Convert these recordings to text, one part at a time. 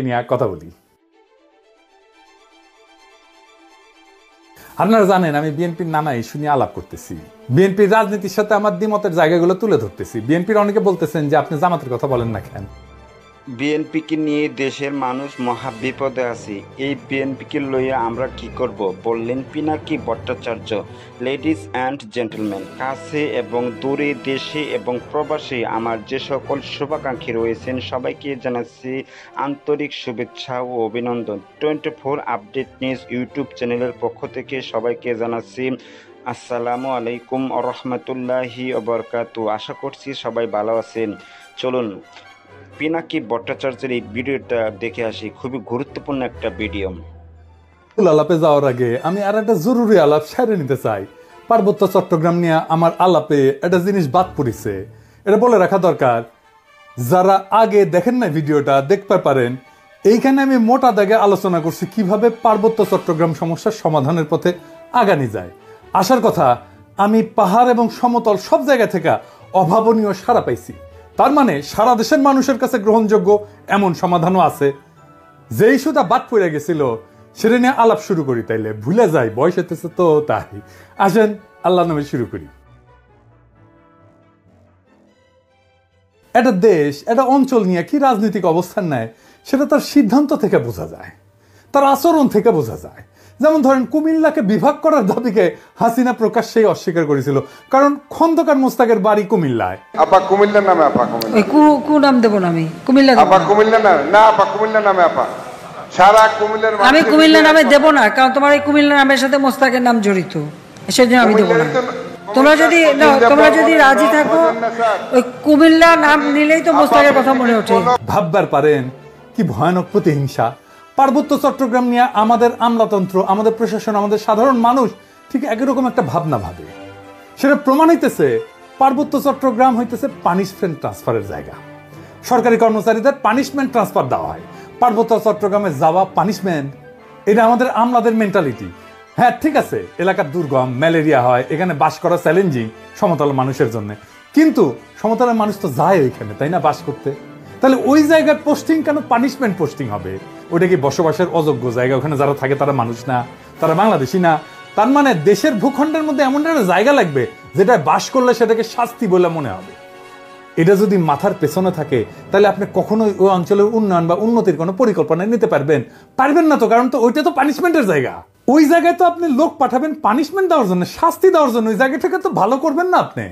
নিয়ে কথা বলি। আপনারা জানেন আমি বিএনপির নানা ইস্যু নিয়ে আলাপ করতেছি, বিএনপির রাজনীতির সাথে আমার দ্বিমতের জায়গাগুলো তুলে ধরতেছি। বিএনপির অনেকে বলতেছেন যে আপনি জামাতের কথা বলেন না কেন। বিএনপিকে নিয়ে দেশের মানুষ মহা বিপদে আছে। এই বিএনপিকে লইয়া আমরা কি করব বললেন Pinaki Bhattacharya. Ladies and gentleman, কাছে এবং দূরে, দেশে এবং প্রবাসে আমার যে সকল শুভাকাঙ্ক্ষী রয়েছেন সবাইকে জানাচ্ছি আন্তরিক শুভেচ্ছা ও অভিনন্দন। 24 আপডেট নিউজ ইউটিউব চ্যানেলের পক্ষ থেকে সবাইকে জানাচ্ছি আসসালামু আলাইকুম রহমতুল্লাহি ওবরকাতু। আশা করছি সবাই ভালো আছেন। চলুন পিনাকি ভট্টাচার্যের এই ভিডিওটা দেখে আসি, খুবই গুরুত্বপূর্ণ একটা ভিডিও। আলাপে যাওয়ার আগে আমি আর একটা জরুরি আলাপ সেরে নিতে চাই। পার্বত্য চট্টগ্রাম নিয়ে আমার আলাপে একটা জিনিস বাদ পড়িছে, এটা বলে রাখা দরকার। যারা আগে দেখেন না ভিডিওটা দেখতে পারেন, এইখানে আমি মোটা দাগে আলোচনা করছি কিভাবে পার্বত্য চট্টগ্রাম সমস্যার সমাধানের পথে আগানি যায়। আসার কথা, আমি পাহাড় এবং সমতল সব জায়গা থেকে অভাবনীয় সাড়া পাইছি। তার মানে সারা দেশের মানুষের কাছে গ্রহণযোগ্য এমন সমাধানও আছে। যে ইস্যুটা বাদ পড়ে গেছিল সেটা নিয়ে আলাপ শুরু করি, তাইলে ভুলে যাই, বয়স হতেছে তো তাই। আসেন আল্লাহ নামে শুরু করি। একটা দেশ একটা অঞ্চল নিয়ে কি রাজনৈতিক অবস্থান নেয় সেটা তার সিদ্ধান্ত থেকে বোঝা যায়, তার আচরণ থেকে বোঝা যায়। যেমন ধরেন কুমিল্লাকে বিভাগ করার দাবিকে হাসিনা প্রকাশ্যেই অস্বীকার করেছিল, কারণ খন্দকার মোস্তাকের বাড়ি কুমিল্লায়। আপা কুমিল্লার নামে, আপা কুমিল্লা নাম দেব না, আমি কুমিল্লা আপা কুমিল্লা না, আপা কুমিল্লার নামে, আপা সারা কুমিল্লার আমি কুমিল্লা নামে দেব না, কারণ তোমার এই কুমিল্লা নামের সাথে মোস্তাকের নাম জড়িত, সেজন্য আমি দেব না। তোমরা যদি রাজি থাকো ওই কুমিল্লা নাম নিলেই তো মোস্তাকের কথা মনে ওঠে। ভাববার পারেন কি ভয়ানক প্রতিহিংসা। পার্বত্য চট্টগ্রাম নিয়ে আমাদের আমলাতন্ত্র, আমাদের প্রশাসন, আমাদের সাধারণ মানুষ ঠিক একই রকম একটা ভাবনা ভাবে। সেটা প্রমাণ হইতেছে পার্বত্য চট্টগ্রাম হইতেছে পানিশমেন্ট ট্রান্সফারের জায়গা। সরকারি কর্মচারীদের পানিশমেন্ট ট্রান্সফার দেওয়া হয়, পার্বত্য চট্টগ্রামে যাওয়া পানিশমেন্ট। এটা আমাদের আমলাদের মেন্টালিটি। হ্যাঁ ঠিক আছে, এলাকার দুর্গম, ম্যালেরিয়া হয়, এখানে বাস করা চ্যালেঞ্জিং সমতল মানুষের জন্য, কিন্তু সমতলের মানুষ তো যায় ওইখানে, তাই না, বাস করতে। তাহলে ওই জায়গায় পোস্টিং কেন পানিশমেন্ট পোস্টিং হবে? ওটা কি বসবাসের অযোগ্য জায়গা? ওখানে যারা থাকে তারা মানুষ না, তারা বাংলাদেশি না? তার মানে দেশের ভূখণ্ডের মধ্যে এমন একটা জায়গা লাগবে যেটা বাস করলে সেটাকে শাস্তি বলে মনে হবে। এটা যদি মাথার পেছনে থাকে তাহলে আপনি কখনোই ওই অঞ্চলের উন্নয়ন বা উন্নতির কোনো পরিকল্পনা নিতে পারবেন না তো, কারণ তো ওইটা তো পানিশমেন্টের জায়গা। ওই জায়গায় তো আপনি লোক পাঠাবেন পানিশমেন্ট দেওয়ার জন্য, শাস্তি দেওয়ার জন্য। ওই জায়গাটাকে তো ভালো করবেন না আপনি।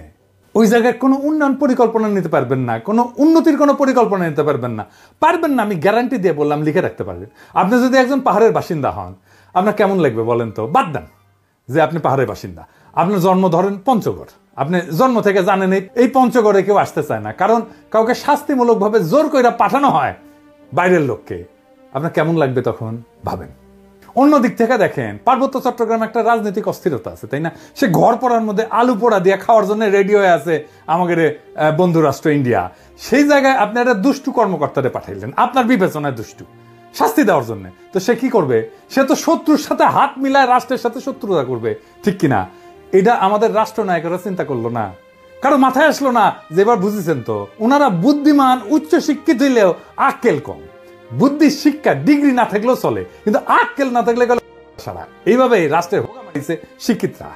ওই জায়গায় কোনো উন্নয়ন পরিকল্পনা নিতে পারবেন না, কোনো উন্নতির কোনো পরিকল্পনা নিতে পারবেন না। আমি গ্যারান্টি দিয়ে বললাম, লিখে রাখতে পারবেন। আপনি যদি একজন পাহাড়ের বাসিন্দা হন, আপনার কেমন লাগবে বলেন তো? বাদ দেন যে আপনি পাহাড়ের বাসিন্দা, আপনার জন্ম ধরেন পঞ্চগড়, আপনি জন্ম থেকে জানেন এই পঞ্চগড়ে কেউ আসতে চায় না, কারণ কাউকে শাস্তিমূলকভাবে জোর করে পাঠানো হয় বাইরের লোককে। আপনার কেমন লাগবে তখন ভাবেন। অন্যদিক থেকে দেখেন, পার্বত্য চট্টগ্রামে একটা রাজনৈতিক অস্থিরতা আছে, তাই না? সে ঘর পোড়ার মধ্যে আলু পোড়া দিয়ে খাওয়ার জন্য রেডি হয়ে আছে আমাদের বন্ধু রাষ্ট্র ইন্ডিয়া। সেই জায়গায় আপনি একটা দুষ্টু কর্মকর্তারে পাঠাইলেন, আপনার বিবেচনায় দুষ্টু, শাস্তি দেওয়ার জন্য। তো সে কি করবে? সে তো শত্রুর সাথে হাত মিলায় রাষ্ট্রের সাথে শত্রুতা করবে, ঠিক কিনা? এটা আমাদের রাষ্ট্রনায়করা চিন্তা করলো না, কারো মাথায় আসলো না যে এবার বুঝেছেন তো ওনারা বুদ্ধিমান, উচ্চ শিক্ষিত হইলেও আক্কেল কম। বুদ্ধি, শিক্ষা, ডিগ্রি না থাকলেও চলে, কিন্তু আক্কেল না থাকলে সারা। এইভাবে রাষ্ট্রের হোকা মারিছে শিক্ষিতরা।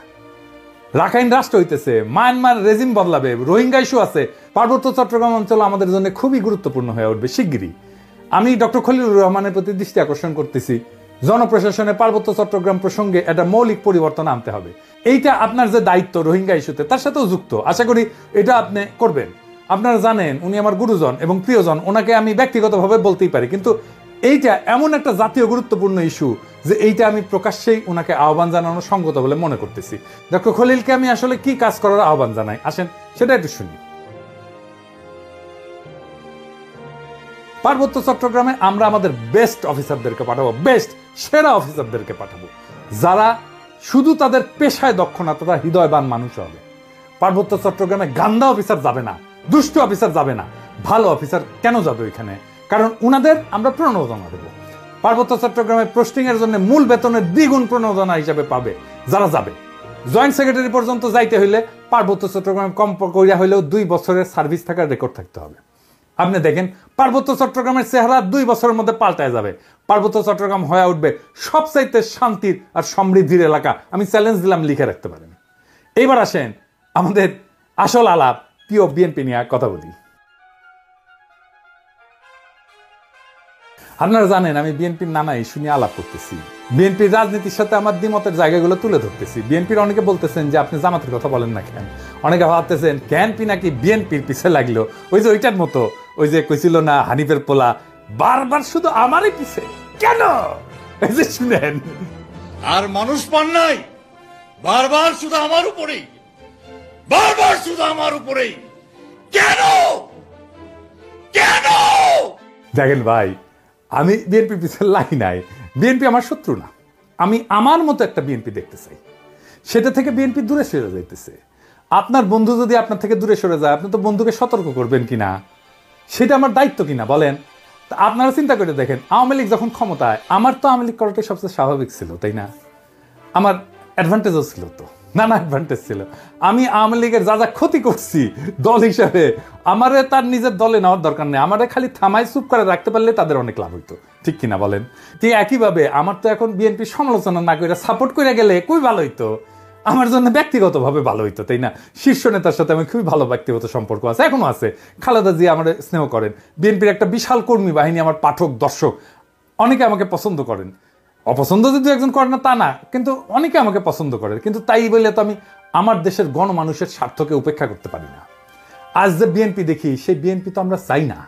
রাখাইন রাষ্ট্র হইতেছে, মায়ানমার রেজিম বদলাবে, রোহিঙ্গা ইস্যু আছে। পার্বত্য চট্টগ্রাম অঞ্চল আমাদের জন্য খুবই গুরুত্বপূর্ণ হয়ে উঠবে শিগগিরই। আমি ডক্টর খলিলুর রহমানের প্রতি দৃষ্টি আকর্ষণ করতেছি, জনপ্রশাসনে পার্বত্য চট্টগ্রাম প্রসঙ্গে একটা মৌলিক পরিবর্তন আনতে হবে। এইটা আপনার যে দায়িত্ব রোহিঙ্গা ইস্যুতে, তার সাথেও যুক্ত। আশা করি এটা আপনি করবেন। আপনারা জানেন উনি আমার গুরুজন এবং প্রিয়জন, ওনাকে আমি ব্যক্তিগতভাবে বলতেই পারি, কিন্তু এইটা এমন একটা জাতীয় গুরুত্বপূর্ণ ইস্যু যে এইটা আমি প্রকাশ্যেই ওনাকে আহ্বান জানানো সঙ্গত বলে মনে করতেছি। ডক্টর খলিলকে আমি আসলে কি কাজ করার আহ্বান জানাই, আসেন সেটা একটু শুনি। পার্বত্য চট্টগ্রামে আমরা আমাদের বেস্ট অফিসারদেরকে পাঠাবো, বেস্ট সেরা অফিসারদেরকে পাঠাবো, যারা শুধু তাদের পেশায় দক্ষ না, তারা হৃদয়বান মানুষ হবে। পার্বত্য চট্টগ্রামে গান্দা অফিসার যাবে না, দুষ্ট অফিসার যাবে না। ভালো অফিসার কেন যাবে ওইখানে? কারণ উনাদের আমরা প্রণোদনা দেবো। পার্বত্য চট্টগ্রামে পোস্টিং এর জন্য মূল বেতনের দ্বিগুণ প্রণোদনা হিসাবে পাবে যারা যাবে। জয়েন্ট সেক্রেটারি পর্যন্ত যাইতে হইলে পার্বত্য চট্টগ্রামে কম করিয়া হইলেও 2 বছরের সার্ভিস থাকার রেকর্ড থাকতে হবে। আপনি দেখেন পার্বত্য চট্টগ্রামের চেহারা 2 বছরের মধ্যে পাল্টায় যাবে। পার্বত্য চট্টগ্রাম হয়ে উঠবে সবচাইতে শান্তির আর সমৃদ্ধির এলাকা। আমি চ্যালেঞ্জ দিলাম, লিখে রাখতে পারেন। এইবার আসেন আমাদের আসল আলাপ, প্রিয় বিএনপি নিয়ে কথা বলি। আপনারা জানেন আমি বিএনপির নানা ইস্যু নিয়ে আলাপ করতেছি, বিএনপির রাজনীতির সাথে আমার দ্বিমতের জায়গাগুলো তুলে ধরতেছি। বিএনপির অনেকে বলতেছেন যে আপনি জামাতের কথা বলেন না কেন, অনেকে ভাবতেছেন কেন নাকি বিএনপির পিছে লাগলো, ওই যে ওইটার মতো, ওই যে কইছিল না হানিফের পোলা বারবার শুধু আমারই পিছে কেন, এই যে শুনেন আর মানুষ পান নাই, বারবার শুধু আমার উপরেই, বারবার শুধু আমার উপরেই কেন কেন। দেখেন ভাই, আমি বিএনপির পিছনে লাগি নাই, বিএনপি আমার শত্রু না। আমি আমার মতো একটা বিএনপি দেখতে চাই, সেটা থেকে বিএনপি দূরে সরে যাইতেছে। আপনার বন্ধু যদি আপনার থেকে দূরে সরে যায়, আপনি তো বন্ধুকে সতর্ক করবেন কিনা, সেটা আমার দায়িত্ব কিনা বলেন। তা আপনারা চিন্তা করে দেখেন, আওয়ামী লীগ যখন ক্ষমতায়, আমার তো আওয়ামী লীগ করাটাই সবচেয়ে স্বাভাবিক ছিল, তাই না? আমার অ্যাডভান্টেজও ছিল, তো নানা অ্যাডভান্টেজ ছিল। আমি আওয়ামী লীগের যা যা ক্ষতি করছি দল হিসাবে, আমারে তার নিজের দলে নেওয়ার দরকার নেই, আমারে খালি থামাই চুপ করে রাখতে পারলে তাদের অনেক লাভ হইতো, ঠিক কিনা বলেন? ঠিক একইভাবে আমার তো এখন বিএনপি সমালোচনা না করে সাপোর্ট করে গেলে খুবই ভালো হইতো, আমার জন্য ব্যক্তিগতভাবে ভালো হইতো, তাই না? শীর্ষ নেতার সাথে আমি খুবই ভালো ব্যক্তিগত সম্পর্ক আছে, এখনো আছে। খালেদা জিয়া আমার স্নেহ করেন, বিএনপির একটা বিশাল কর্মী বাহিনী, আমার পাঠক দর্শক অনেকে আমাকে পছন্দ করেন। অপছন্দ যদি একজন করে না তা না, কিন্তু অনেকে আমাকে পছন্দ করে। কিন্তু তাই বলে তো আমি আমার দেশের গণমানুষের স্বার্থকে উপেক্ষা করতে পারি না। আজ যে বিএনপি দেখি, সেই বিএনপি তো আমরা চাই না।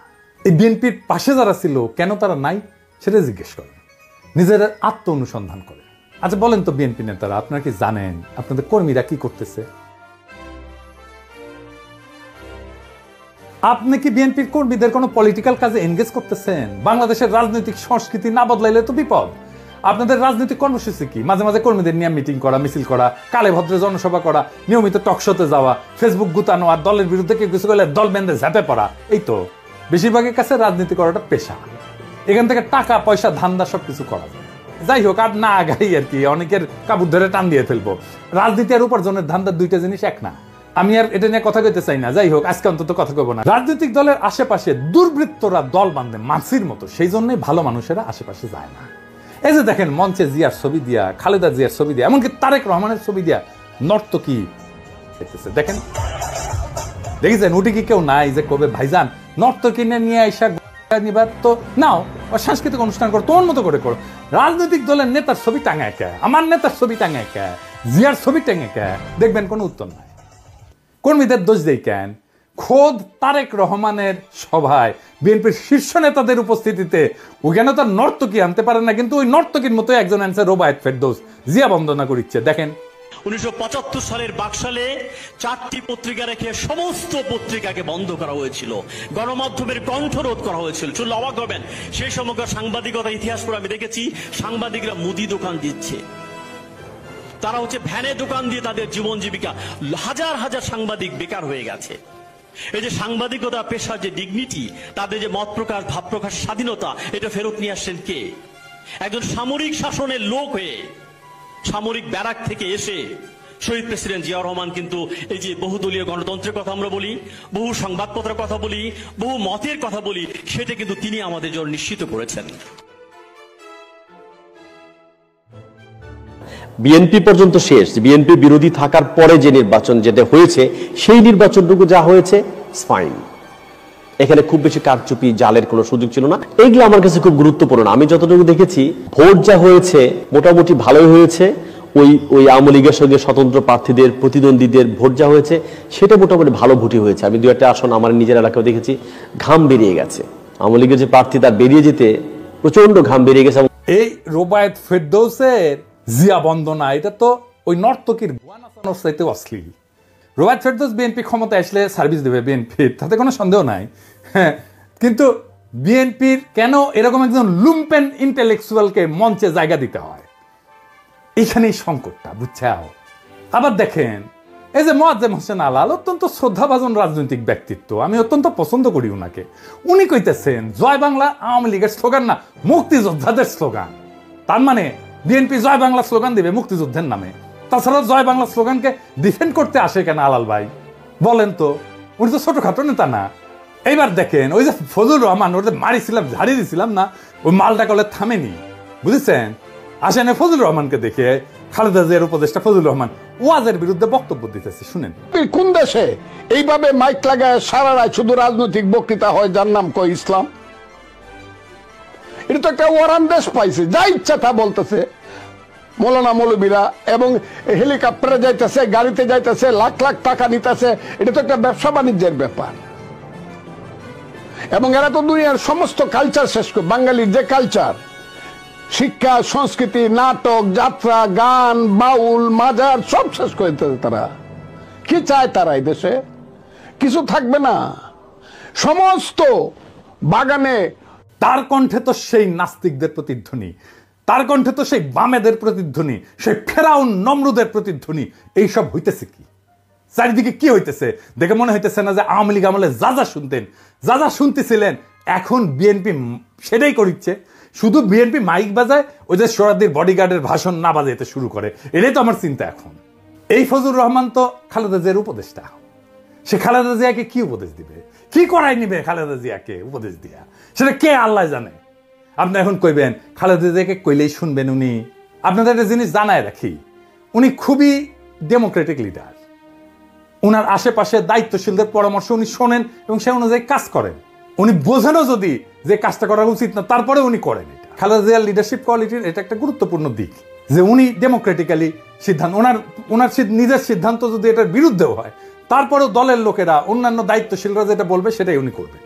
এই বিএনপির পাশে যারা ছিল, কেন তারা নাই সেটা জিজ্ঞেস করেন, নিজের আত্ম অনুসন্ধান করে। আচ্ছা বলেন তো বিএনপি নেতারা, আপনারা কি জানেন আপনাদের কর্মীরা কি করতেছে? আপনি কি বিএনপির কর্মীদের কোনো পলিটিক্যাল কাজে এনগেজ করতেছেন? বাংলাদেশের রাজনৈতিক সংস্কৃতি না বদলাইলে তো বিপদ। আপনাদের রাজনৈতিক কর্মসূচি কি? মাঝে মাঝে কর্মীদের নিয়ে মিটিং করা, মিছিল করা, কালে ভদ্রে জনসভা করা, নিয়মিত টকশোতে যাওয়া, ফেসবুক গুতানো, আর দলের বিরুদ্ধে কেউ কিছু করলে দল বেঁধে ঝাঁপে পড়া। এই তো বেশিরভাগের কাছে রাজনীতি করাটা পেশা। এখান থেকে টাকা পয়সা ধান্দা সবকিছু করা যায়। যাই হোক, আর না আগাই আর কি, অনেকের কাবুর ধরে টান দিয়ে ফেলবো। রাজনীতি আর উপার্জনের ধান্দা দুইটা জিনিস এক না। আমি আর এটা নিয়ে কথা কইতে চাই না। যাই হোক, আজকে অন্তত কথা কইব না। রাজনৈতিক দলের আশেপাশে দুর্বৃত্তরা দল বাঁধে মাছির মতো, সেই জন্যই ভালো মানুষেরা আশেপাশে যায় না। এই যে দেখেন, মঞ্চে জিয়ার ছবি দিয়া, খালেদা জিয়ার ছবি দিয়া, এমনকি তারেক রহমানের ছবি দিয়া নর্তকী দেখতেছে। দেখেন, দেখেছেন উঠি কি কেউ নাই যে কবে ভাইজান নর্তকী নিয়ে আইসা নিবার তো নাও, সাংস্কৃতিক অনুষ্ঠান করো, তোমার মতো করে করো। রাজনৈতিক দলের নেতার ছবি টাঙায় কে? আমার নেতার ছবি টাঙায় কে? জিয়ার ছবি টাঙায় কে? দেখবেন কোনো উত্তর নাই। কর্মীদের দোষ দেই কেন? খোদ তারেক রহমানের সভায় বিএনপির শীর্ষ নেতাদের উপস্থিতিতে ওখানে তো নর্তকী আনতে পারেন না, কিন্তু ওই নর্তকীর মতো একজন আনছে রোবায়েত ফেরদৌস, জিয়া বন্দনা করিচ্ছে। দেখেন 1975 সালের বাকশালে 4টি পত্রিকা রেখে সমস্ত পত্রিকাকে বন্ধ করা হয়েছিল, গণমাধ্যমের কণ্ঠরোধ করা হয়েছিল। শুনলে অবাক হবেন, সেই সময়কার সাংবাদিকতা ইতিহাস পড়ে আমি দেখেছি সাংবাদিকরা মুদি দোকান দিচ্ছে, তারা হচ্ছে ভ্যানে দোকান দিয়ে তাদের জীবন জীবিকা। হাজার হাজার সাংবাদিক বেকার হয়ে গেছে। এই যে সাংবাদিকতা পেশার যে ডিগনিটি, তাদের যে মত প্রকাশ ভাব প্রকাশ স্বাধীনতা, এটা ফেরত নিয়ে আসছেন কে? একজন সামরিক শাসনের লোক হয়ে, সামরিক ব্যারাক থেকে এসে শহীদ প্রেসিডেন্ট জিয়াউর রহমান কিন্তু এই যে বহুদলীয় গণতন্ত্রের কথা আমরা বলি, বহু সংবাদপত্রের কথা বলি, বহু মতের কথা বলি, সেটা কিন্তু তিনি আমাদের জন্য নিশ্চিত করেছেন। বিএনপি পর্যন্ত শেষ, বিএনপি বিরোধী থাকার পরে যে নির্বাচন যেটা হয়েছে, সেই নির্বাচনটুকু যা হয়েছে ফাইন। এখানে খুব বেশি কারচুপি জালের কোনো সুযোগ ছিল না। এগুলো আমার কাছে খুব গুরুত্বপূর্ণ। আমি যতটুকু দেখেছি ভোট যা হয়েছে মোটামুটি ভালোই হয়েছে। ওই আওয়ামী লীগের সঙ্গে স্বতন্ত্র প্রার্থীদের প্রতিদ্বন্দ্বীদের ভোট যা হয়েছে সেটা মোটামুটি ভালো ভোটই হয়েছে। আমি দু একটা আসন আমার নিজের এলাকায় দেখেছি ঘাম বেরিয়ে গেছে, আওয়ামী লীগের যে প্রার্থী তার বেরিয়ে যেতে প্রচন্ড ঘাম বেরিয়ে গেছে। এই রোবায়েত ফেরদৌসের জিয়া বন্দনা, এটা তো ওই নর্তকীর গোয়া নাচানোর চাইতে অশ্লীল। রোবায়েত ফেরদৌস বিএনপি ক্ষমতা আসলে সার্ভিস দেবে বিএনপির, তাতে কোনো সন্দেহ নাই। হ্যাঁ, কিন্তু বিএনপির কেন এরকম একজন লুম্পেন ইন্টেলেকচুয়ালকে মঞ্চে জায়গা দিতে হয়? এইখানেই সংকটটা, বুঝছাও? আবার দেখেন, এই যে মোয়াজ্জেম হোসেন আলাল অত্যন্ত শ্রদ্ধাভাজন রাজনৈতিক ব্যক্তিত্ব, আমি অত্যন্ত পছন্দ করি উনাকে। উনি কইতেছেন জয় বাংলা আওয়ামী লীগের স্লোগান না, মুক্তিযোদ্ধাদের স্লোগান। তার মানে বিএনপি জয় বাংলা স্লোগান দিবে মুক্তিযুদ্ধের নামে। তাছাড়া জয় বাংলা স্লোগানকে ডিফেন্ড করতে আসে কেন আলাল ভাই? বলেন তো, উনি তো ছোটখাটো নেতা না। এইবার দেখেন ওই যে ফজলুর রহমান ওর মারিছিলাম ঝাড়িয়ে দিছিলাম না, ওই মালটা কলে থামেনি, বুঝেছেন? আসেন ফজলুর রহমানকে দেখে খালেদা জিয়ার উপদেষ্টা ফজলুর রহমান ওয়াজের বিরুদ্ধে বক্তব্য দিতেছে, শুনেন। কোন দেশে এইভাবে মাইক লাগায় সারা রাত শুধু রাজনৈতিক বক্তৃতা হয় যার নাম কয় ইসলাম? এটা তো একটা ওয়ারান দেশ পাইছে, যা ইচ্ছা তা বলতেছে মৌলানা মৌলবীরা, এবং হেলিকপ্টারে যাইতেছে, গাড়িতে যাইতেছে, লাখ লাখ টাকা নিতেছে। এটা তো একটা ব্যবসা বাণিজ্যের ব্যাপার। এবং এরা তো দুনিয়ার সমস্ত কালচার শেষ করে, বাঙালির যে কালচার, শিক্ষা, সংস্কৃতি, নাটক, যাত্রা, গান, বাউল, মাজার সব শেষ করে দিতেছে তারা। কি চায় তারা এই দেশে? কিছু থাকবে না, সমস্ত বাগানে। তার কণ্ঠে তো সেই নাস্তিকদের প্রতিধ্বনি, তার কণ্ঠে তো সেই বামেদের প্রতিধ্বনি, সেই ফেরাউন নমরুদের প্রতিধ্বনি। এইসব হইতেছে কি চারিদিকে? কি হইতেছে দেখে মনে হইতেছে না যে আওয়ামী লীগ আমলে যা যা শুনতেন, যা যা শুনতেছিলেন, এখন বিএনপি সেটাই করিচ্ছে। শুধু বিএনপি মাইক বাজায়, ওই যে সোহরাওয়ার্দীর বডিগার্ডের ভাষণ না বাজাইতে শুরু করে। এটাই তো আমার চিন্তা এখন। এই ফজলুর রহমান তো খালেদা জিয়ার উপদেষ্টা, সে খালেদা জিয়াকে কি উপদেশ দিবে? কি করাই নিবে খালেদা জিয়াকে উপদেশ দিয়া? সেটা কে আল্লাহ জানে। আপনি এখন কইবেন খালেদা জিয়াকে কইলেই শুনবেন উনি? আপনাদের একটা জিনিস জানায় রাখি, উনি খুবই ডেমোক্রেটিক লিডার। উনার আশেপাশে দায়িত্বশীলদের পরামর্শ উনি শোনেন এবং সে অনুযায়ী কাজ করেন। উনি বোঝেনও যদি যে কাজটা করা উচিত না, তারপরে উনি করেন। এটা খালেদা জিয়ার লিডারশিপ কোয়ালিটির এটা একটা গুরুত্বপূর্ণ দিক, যে উনি ডেমোক্রেটিক্যালি সিদ্ধান্ত, ওনার নিজের সিদ্ধান্ত যদি এটার বিরুদ্ধেও হয়, তারপরেও দলের লোকেরা, অন্যান্য দায়িত্বশীলরা যেটা বলবে সেটাই উনি করবেন।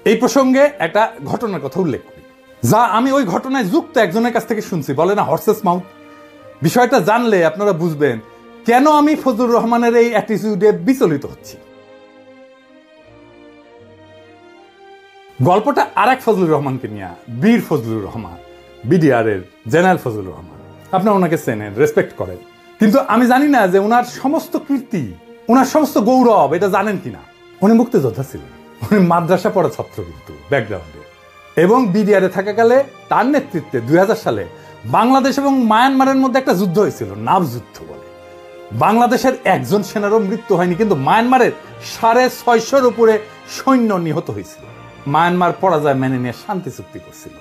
এই প্রসঙ্গে একটা ঘটনার কথা উল্লেখ করি, যা আমি ওই ঘটনায় যুক্ত একজনের কাছ থেকে শুনছি। বলে না হর্সেস মাউথ। বিষয়টা জানলে আপনারা বুঝবেন কেন আমি ফজলুর রহমানের এই অ্যাটিটিউডে বিচলিত হচ্ছি। গল্পটা আর এক ফজলুর রহমানকে নিয়ে, বীর ফজলুর রহমান, বিডিআর এর জেনারেল ফজলুর রহমান। আপনারা ওনাকে চেনেন, রেসপেক্ট করেন, কিন্তু আমি জানি না যে ওনার সমস্ত কীর্তি, ওনার সমস্ত গৌরব এটা জানেন কিনা। উনি মুক্তিযোদ্ধা ছিলেন, উনি মাদ্রাসা পড়া ছাত্র কিন্তু ব্যাকগ্রাউন্ডে, এবং বিডিআরে থাকাকালে তার নেতৃত্বে 2000 সালে বাংলাদেশ এবং মায়ানমারের মধ্যে একটা যুদ্ধ হয়েছিল, নাভ যুদ্ধ বলে। বাংলাদেশের একজন সেনারও মৃত্যু হয়নি, কিন্তু মায়ানমারের 650-র উপরে সৈন্য নিহত হয়েছিল। মায়ানমার পরাজয় মেনে নিয়ে শান্তি চুক্তি করছিল।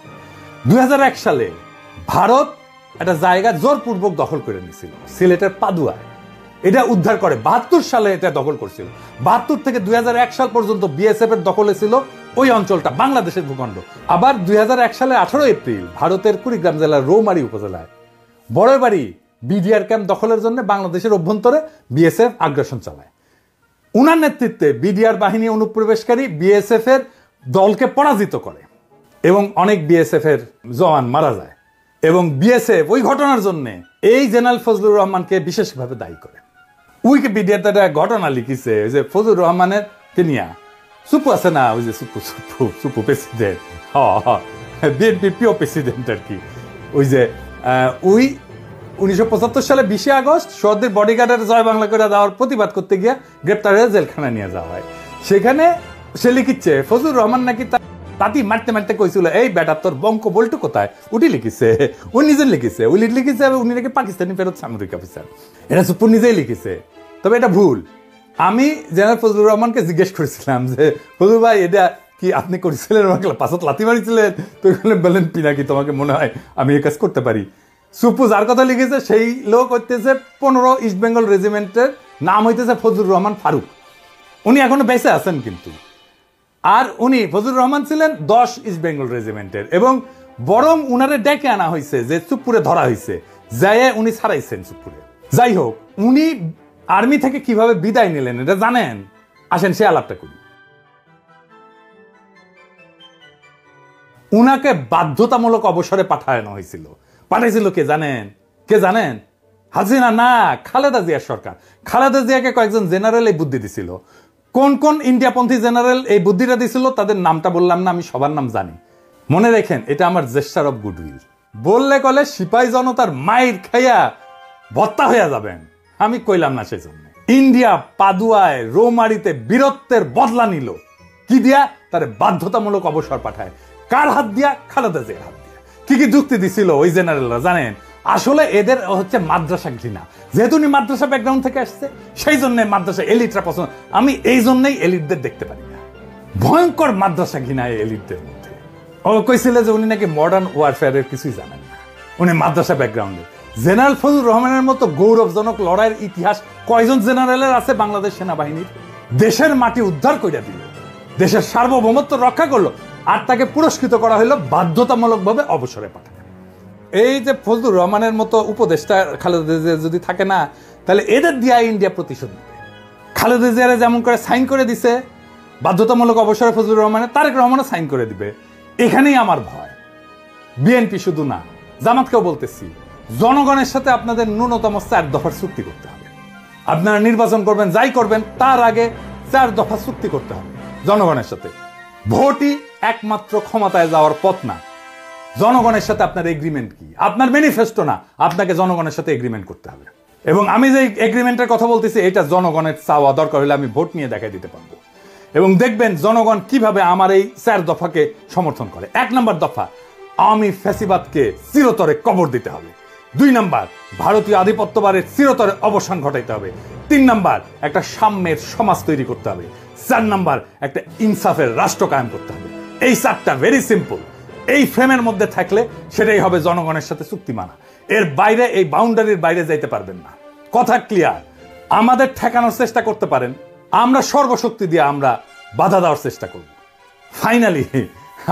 2001 সালে ভারত একটা জায়গা জোরপূর্বক দখল করে নিয়েছিল, সিলেটের পাদুয়ায়। এটা উদ্ধার করে 72 সালে এটা দখল করছিল। 72 থেকে 2001 সাল পর্যন্ত বিএসএফ এর দখলে ছিল ওই অঞ্চলটা, বাংলাদেশের ভূখণ্ড। আবার 2001 সালের 18 এপ্রিল ভারতের কুড়িগ্রাম জেলার রৌমারী উপজেলায় বড়বাড়ি বিডিআর ক্যাম্প দখলের জন্য বাংলাদেশের অভ্যন্তরে বিএসএফ আগ্রাসন চালায়। উনার নেতৃত্বে বিডিআর বাহিনী অনুপ্রবেশকারী বিএসএফ এর দলকে পরাজিত করে এবং অনেক বিএসএফ এর জওয়ান মারা যায়। এবং বিএসএফ ওই ঘটনার জন্য এই জেনারেল ফজলুর রহমানকে বিশেষভাবে দায়ী করে। উইকিপিডিয়াতে একটা ঘটনা লিখিছে যে ফজলুর রহমানের কেনিয়া সুপু আছে না, ওই যে সুপু প্রেসিডেন্ট, বিএনপি প্রিয় প্রেসিডেন্ট আর কি, ওই যে 1975 সালে 20 আগস্ট সোহরাওয়ার্দীর বডিগার্ডের জয় বাংলা করে দেওয়ার প্রতিবাদ করতে গিয়ে গ্রেপ্তার হয়ে জেলখানায় নিয়ে যাওয়া হয়। সেখানে সে লিখিচ্ছে ফজলুর রহমান নাকি তাতি মারতে মারতে কইছিল, এই বেটা তোর বঙ্ক বল্টু কোথায়? উঠি লিখিছে, ও নিজে লিখিছে, উনি লিখিছে উনি নাকি পাকিস্তানি ফেরত সামরিক অফিসার। এটা সুপুর নিজেই লিখিছে, তবে এটা ভুল। আমি জেনারেল ফজলুর রহমানকে জিজ্ঞেস করেছিলাম যে ফজলুর ভাই এটা কি আপনি করেছিলেন? আমাকে পাশত লাথি মারিছিলেন? তো বলেন পিনাকি তোমাকে মনে হয় আমি এই কাজ করতে পারি। সুপু যার কথা লিখেছে সেই লোক হইতেছে 15 ইস্ট বেঙ্গল রেজিমেন্টের নাম হইতেছে ফজলুর রহমান ফারুক। উনি এখনো বেঁচে আছেন কিন্তু। আর উনি ফজলুর রহমান ছিলেন 10 ইস্ট বেঙ্গল রেজিমেন্টের, এবং বরং উনারে ডেকে আনা হয়েছে যে চুপপুরে ধরা হয়েছে, যায় উনি ছাড়াইছেন চুপপুরে। যাই হোক, উনি আর্মি থেকে কিভাবে বিদায় নিলেন এটা জানেন? আসেন সে আলাপটা করি। উনাকে বাধ্যতামূলক অবসরে পাঠানো হয়েছিল। পাঠাইছিল কে জানেন? কে জানেন? হাসিনা না, খালেদা জিয়ার সরকার। খালেদা জিয়াকে কয়েকজন জেনারেল এই বুদ্ধি দিছিল। কোন কোন ইন্ডিয়াপন্থী জেনারেল এই বুদ্ধিটা দিছিল তাদের নামটা বললাম না, আমি সবার নাম জানি। মনে রেখেন, এটা আমার জেস্টার অফ গুডউইল। বললে কলে সিপাহী জনতার মাইর খাইয়া ভত্তা হইয়া যাবেন, আমি কইলাম না। সেই জন্য ইন্ডিয়া পাদুয়ায় রৌমারিতে বীরত্বের বদলা নিল। কি দিয়া? তারে বাধ্যতামূলক অবসর পাঠায়। কার হাত দিয়া? খালেদা জিয়ার হাত দিয়া। কি কি যুক্তি দিছিল ওই জেনারেলরা জানেন? আসলে এদের হচ্ছে মাদ্রাসা ঘৃণা। যেহেতু উনি মাদ্রাসা ব্যাকগ্রাউন্ড থেকে আসছে, সেই জন্য মাদ্রাসা এলিটরা পছন্দ। আমি এই জন্যই এলিটদের দেখতে পারি না। ভয়ঙ্কর মাদ্রাসা ঘৃণায় এলিটদের মধ্যে। ও কইছিল যে উনি নাকি মডার্ন ওয়ারফেয়ারের কিছুই জানেন না, উনি মাদ্রাসা ব্যাকগ্রাউন্ডে। জেনারেল ফজলুর রহমানের মতো গৌরবজনক লড়াইয়ের ইতিহাস কয়জন জেনারেলের আছে বাংলাদেশ সেনাবাহিনীর? দেশের মাটি উদ্ধার করে দিল, দেশের সার্বভৌমত্ব রক্ষা করলো, আর তাকে পুরস্কৃত করা হলো বাধ্যতামূলকভাবে অবসরে পাঠানো। এই যে ফজলুর রহমানের মতো উপদেষ্টা খালেদা জিয়া যদি থাকে না, তাহলে এদের দিয়া ইন্ডিয়া প্রতিশোধ নেবে। খালেদা জিয়ারে যেমন করে সাইন করে দিছে বাধ্যতামূলক অবসরে ফজলুর রহমানের, তারেক রহমানও সাইন করে দিবে। এখানেই আমার ভয়। বিএনপি শুধু না, জামাতকেও বলতেছি, জনগণের সাথে আপনাদের ন্যূনতম 4 দফার চুক্তি করতে হবে। আপনারা নির্বাচন করবেন, যাই করবেন, তার আগে 4 দফা চুক্তি করতে হবে জনগণের সাথে। ভোটই একমাত্র ক্ষমতায় যাওয়ার পথ না। জনগণের সাথে আপনার এগ্রিমেন্ট কি? আপনার ম্যানিফেস্টো না, আপনাকে জনগণের সাথে এগ্রিমেন্ট করতে হবে। এবং আমি যে এগ্রিমেন্টের কথা বলতেছি, এটা জনগণের চাওয়া, দরকার হলে আমি ভোট নিয়ে দেখাই দিতে পারবো। এবং দেখবেন জনগণ কিভাবে আমার এই 4 দফাকে সমর্থন করে। 1 নম্বর দফা, আওয়ামী ফ্যাসিবাদকে চিরতরে কবর দিতে হবে। 2 নম্বর, ভারতীয় আধিপত্যবাদের চিরতরে অবসান ঘটাইতে হবে। 3 নম্বর, একটা সাম্যের সমাজ তৈরি করতে হবে। 4 নম্বর, একটা ইনসাফের রাষ্ট্র কায়েম করতে হবে। এই 4টা ভেরি সিম্পল। এই ফ্রেমের মধ্যে থাকলে সেটাই হবে জনগণের সাথে চুক্তি মানা। এর বাইরে, এই বাউন্ডারির বাইরে যাইতে পারবেন না। কথা ক্লিয়ার। আমাদের ঠেকানোর চেষ্টা করতে পারেন, আমরা সর্বশক্তি দিয়ে আমরা বাধা দেওয়ার চেষ্টা করব। ফাইনালি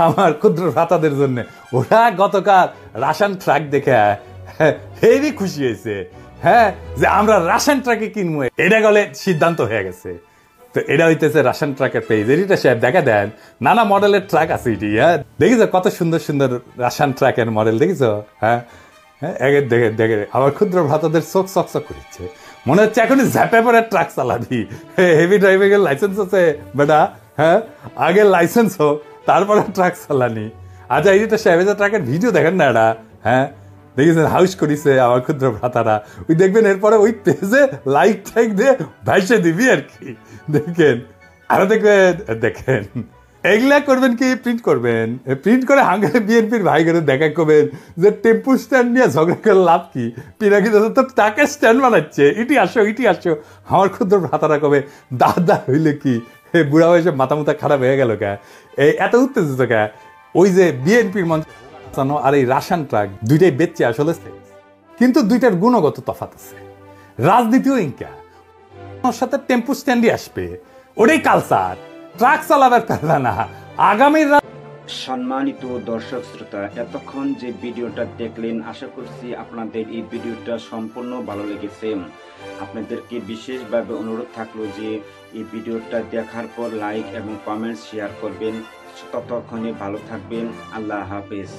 আমার ক্ষুদ্র ভ্রাতাদের জন্য ওরা গতকাল রাশন ট্রাক দেখে হেভি খুশি হয়েছে। হ্যাঁ, যে আমরা রাশন ট্রাকে কিনবো, এটা গেলে সিদ্ধান্ত হয়ে গেছে। তো এটা হইতেছে রাশন ট্রাকের পেজ। এটা সাহেব দেখা দেন, নানা মডেলের ট্রাক আছে এটি। হ্যাঁ, দেখিস কত সুন্দর সুন্দর রাশন ট্রাকের মডেল দেখিস? হ্যাঁ হ্যাঁ, দেখে দেখে আমার ক্ষুদ্র ভ্রাতাদের চোখ চকচক করছে। মনে হচ্ছে এখনই ঝ্যাপে পরে ট্রাক চালাবি। হেভি ড্রাইভিং এর লাইসেন্স আছে বেটা? হ্যাঁ, আগে লাইসেন্স হোক, তারপরে ট্রাক চালানি। আচ্ছা, এইটা সাহেব ট্রাকের ভিডিও দেখেন না এটা? হ্যাঁ, দেখেছেন হাউস করিছে আমার ক্ষুদ্র ভ্রাতারা। ওই দেখবেন এরপরে ওই পেজে লাইক টাইক দিয়ে ভাইসে দিবি আর কি। দেখেন, আরো দেখবেন, দেখেন এগুলা করবেন কি? প্রিন্ট করবেন, প্রিন্ট করে হাঙ্গারে বিএনপির ভাই করে দেখা করবেন যে টেম্পু স্ট্যান্ড নিয়ে ঝগড়া করে লাভ কি? পিনাকি তো তাকে স্ট্যান্ড বানাচ্ছে, ইটি আসো ইটি আসো। আমার ক্ষুদ্র ভ্রাতারা কবে দাদা হইলে কি বুড়া বয়সে মাথা মুথা খারাপ হয়ে গেল কে? এই এত উত্তেজিত কে? ওই যে বিএনপির মঞ্চ আর এই রাশন ট্রাক দুইটাই বেচছে আসলে, কিন্তু দুইটার গুণগত তফাৎ আছে। রাজনীতিও ইনকা ওর সাথে টেম্পু স্ট্যান্ডই আসবে, ওটাই কালচার। ট্রাক চালাবার পারবে না। আগামী সম্মানিত দর্শক শ্রোতা, এতক্ষণ যে ভিডিওটা দেখলেন, আশা করছি আপনাদের এই ভিডিওটা সম্পূর্ণ ভালো লেগেছে। আপনাদেরকে বিশেষভাবে অনুরোধ থাকলো যে এই ভিডিওটা দেখার পর লাইক এবং কমেন্টস শেয়ার করবেন। ততক্ষণে ভালো থাকবেন। আল্লাহ হাফেজ।